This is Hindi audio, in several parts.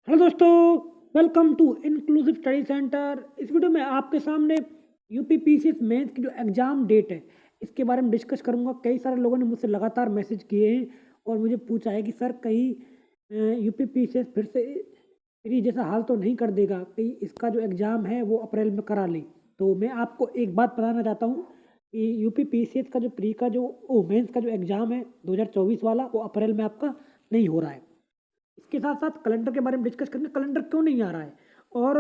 हेलो दोस्तों, welcome to inclusive study centre. इस वीडियो में आपके सामने यूपी पीसीएस मेंस की जो एग्ज़ाम डेट है इसके बारे में डिस्कस करूंगा। कई सारे लोगों ने मुझसे लगातार मैसेज किए हैं और मुझे पूछा है कि सर कहीं यूपी पीसीएस फिर से फ्री जैसा हाल तो नहीं कर देगा, कहीं इसका जो एग्ज़ाम है वो अप्रैल में करा ले। तो मैं आपको एक बात बताना चाहता हूँ कि यूपी पीसीएस का जो प्री का जो मेंस का जो एग्ज़ाम है 2024 वाला वो अप्रैल में आपका नहीं हो रहा है। इसके साथ-साथ कैलेंडर के बारे में डिस्कस करेंगे, कैलेंडर क्यों नहीं आ रहा है और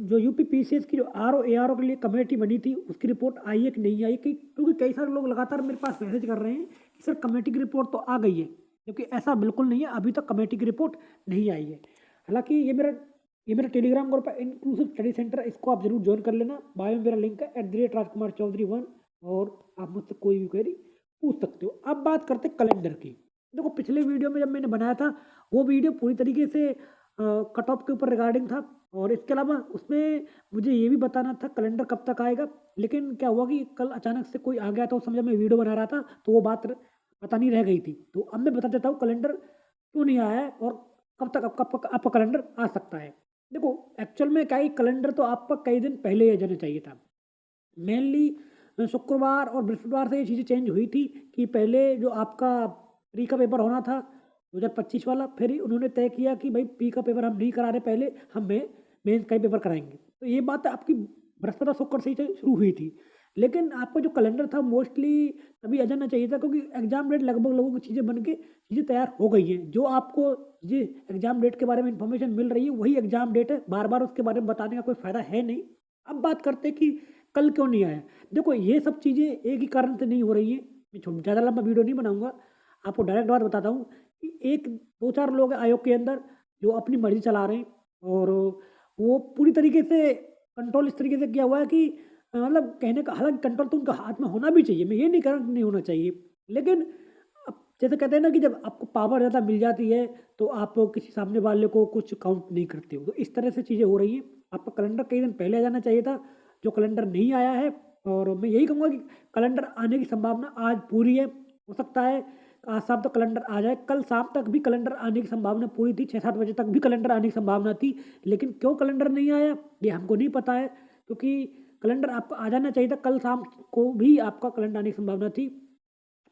जो यूपी पीसीएस की जो आरओ एआरओ के लिए कमेटी बनी थी, उसकी रिपोर्ट आई है कि नहीं आई? क्योंकि कई सारे लोग लगातार मेरे पास मैसेज कर रहे हैं कि सर कमेटी की रिपोर्ट तो आ गई है, जबकि ऐसा बिल्कुल नहीं है, अभी तक कमेटी की रिपोर्ट नहीं आई है। हालाँकि ये मेरा टेलीग्राम ग्रुप है इंक्लूसिव स्टडी सेंटर, इसको आप ज़रूर जॉइन कर लेना। बायो में मेरा लिंक है @राजकुमार चौधरी 1 और आप मुझसे कोई भी क्वेरी पूछ सकते हो। अब बात करते हैं कैलेंडर की। देखो, पिछले वीडियो में जब मैंने बनाया था वो वीडियो पूरी तरीके से कट ऑफ के ऊपर रिगार्डिंग था और इसके अलावा उसमें मुझे ये भी बताना था कैलेंडर कब तक आएगा। लेकिन क्या हुआ कि कल अचानक से कोई आ गया था, उस समय जब मैं वीडियो बना रहा था तो वो बात पता नहीं रह गई थी। तो अब मैं बता देता हूँ कैलेंडर क्यों नहीं आया है और कब तक आपका कैलेंडर आ सकता है। देखो, एक्चुअल में क्या है, कैलेंडर तो आपका कई दिन पहले आ जाना चाहिए था। मेनली शुक्रवार और बृहस्पतिवार से ये चीज़ें चेंज हुई थी कि पहले जो आपका प्री का पेपर होना था 2025 वाला, फिर उन्होंने तय किया कि भाई प्री का पेपर हम नहीं करा रहे, पहले हम मेंस का ही पेपर कराएंगे। तो ये बात आपकी बृहस्पति और शुक्र से ही शुरू हुई थी। लेकिन आपका जो कैलेंडर था मोस्टली तभी आ जाना चाहिए था, क्योंकि एग्जाम डेट लगभग लोगों की चीज़ें बन के चीज़ें तैयार हो गई हैं। जो आपको ये एग्जाम डेट के बारे में इंफॉर्मेशन मिल रही है वही एग्जाम डेट है, बार बार उसके बारे में बताने का कोई फ़ायदा है नहीं। अब बात करते हैं कि कल क्यों नहीं आया। देखो, ये सब चीज़ें एक ही कारण से नहीं हो रही हैं। मैं ज़्यादा लंबा वीडियो नहीं बनाऊंगा, आपको डायरेक्ट बात बताता हूँ कि एक दो चार लोग हैं आयोग के अंदर जो अपनी मर्जी चला रहे हैं और वो पूरी तरीके से कंट्रोल इस तरीके से किया हुआ है कि मतलब कहने का, हालांकि कंट्रोल तो उनका हाथ में होना भी चाहिए, मैं ये नहीं कह रहा कि नहीं होना चाहिए। लेकिन अब जैसे कहते हैं ना कि जब आपको पावर ज़्यादा मिल जाती है तो आप किसी सामने वाले को कुछ काउंट नहीं करते हो, तो इस तरह से चीज़ें हो रही हैं। आपका कैलेंडर कई दिन पहले आ जाना चाहिए था, जो कैलेंडर नहीं आया है। और मैं यही कहूँगा कि कैलेंडर आने की संभावना आज पूरी है। हो सकता है आज शाम तक कैलेंडर आ जाए, कल शाम तक भी कैलेंडर आने की संभावना पूरी थी, 6-7 बजे तक भी कैलेंडर आने की संभावना थी। लेकिन क्यों कैलेंडर नहीं आया ये हमको नहीं पता है, क्योंकि कैलेंडर आपका आ जाना चाहिए था, कल शाम को भी आपका कैलेंडर आने की संभावना थी।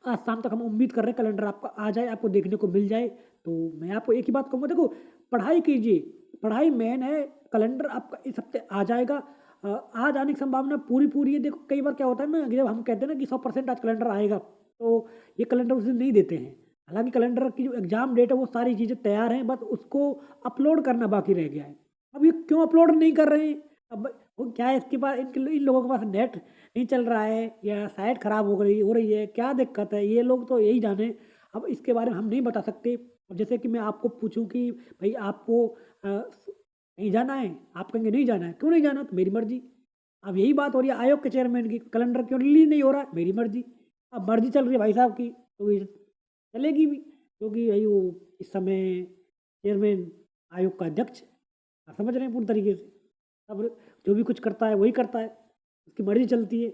आज शाम तक हम उम्मीद कर रहे हैं कैलेंडर आपका आ जाए, आपको देखने को मिल जाए। तो मैं आपको एक ही बात कहूँगा, देखो पढ़ाई कीजिए, पढ़ाई मेन है। कैलेंडर आपका इस हफ्ते आ जाएगा। आज आने की संभावना पूरी है। देखो, कई बार क्या होता है ना कि जब हम कहते हैं ना कि 100% आज कैलेंडर आएगा, तो ये कैलेंडर उस दिन नहीं देते हैं। हालांकि कैलेंडर की जो एग्जाम डेट है वो सारी चीज़ें तैयार हैं, बस उसको अपलोड करना बाकी रह गया है। अब ये क्यों अपलोड नहीं कर रहे हैं? अब वो क्या है, इसके पास इन लोगों के पास नेट नहीं चल रहा है या साइट खराब हो रही है, क्या दिक्कत है, ये लोग तो यही जाने। अब इसके बारे में हम नहीं बता सकते। अब जैसे कि मैं आपको पूछूं कि भाई आपको कहीं जाना है, आप कहेंगे नहीं जाना है, क्यों नहीं जाना, तो मेरी मर्जी। अब यही बात हो रही है आयोग के चेयरमैन की, कैलेंडर क्यों रिलीज नहीं हो रहा है, मेरी मर्जी। अब मर्जी चल रही है भाई साहब की तो ये चलेगी भी, क्योंकि भाई वो इस समय चेयरमैन आयोग का अध्यक्ष है। आप समझ रहे हैं पूरी तरीके से। अब जो भी कुछ करता है वही करता है, उसकी मर्जी चलती है।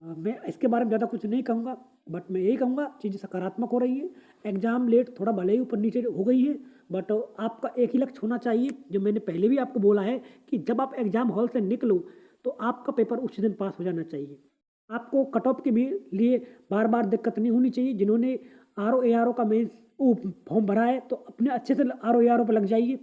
मैं इसके बारे में ज़्यादा कुछ नहीं कहूँगा, बट मैं यही कहूँगा चीज़ें सकारात्मक हो रही है। एग्ज़ाम लेट थोड़ा भले ही ऊपर नीचे हो गई है, बट आपका एक ही लक्ष्य होना चाहिए, जो मैंने पहले भी आपको बोला है कि जब आप एग्ज़ाम हॉल से निकलो तो आपका पेपर उसी दिन पास हो जाना चाहिए। आपको कट ऑफ के भी लिए बार बार दिक्कत नहीं होनी चाहिए। जिन्होंने आर ओ ए आर ओ का मेन फॉर्म भरा है तो अपने अच्छे से आर ओ ए आर ओ पर लग जाइए।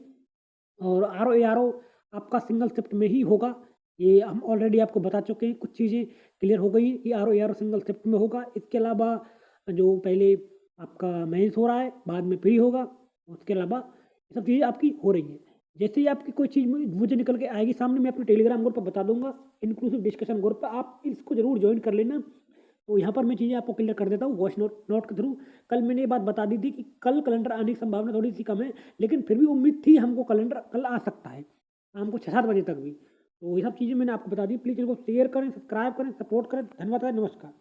और आर ओ ए आर ओ आपका सिंगल शिफ्ट में ही होगा। ये हम ऑलरेडी आपको बता चुके हैं, कुछ चीज़ें क्लियर हो गई कि R O A R O single shift में होगा। इसके अलावा जो पहले आपका मेंस हो रहा है, बाद में प्री होगा। उसके अलावा ये सब चीज़ें आपकी हो रही हैं। जैसे ही आपकी कोई चीज़ मुझे निकल के आएगी सामने, मैं अपने टेलीग्राम ग्रुप पर बता दूंगा, इंक्लूसिव डिस्कशन ग्रुप पर, आप इसको ज़रूर ज्वाइन कर लेना। तो यहाँ पर मैं चीज़ें आपको क्लियर कर देता हूँ वॉइस नोट नोट के थ्रू। कल मैंने ये बात बता दी थी कि कल कैलेंडर आने की संभावना थोड़ी सी कम है, लेकिन फिर भी उम्मीद थी हमको कैलेंडर कल आ सकता है शाम को 6-7 बजे तक भी। तो ये सब चीज़ें मैंने आपको बता दी। प्लीज़ इनको शेयर करें, सब्सक्राइब करें, सपोर्ट करें। धन्यवाद, नमस्कार।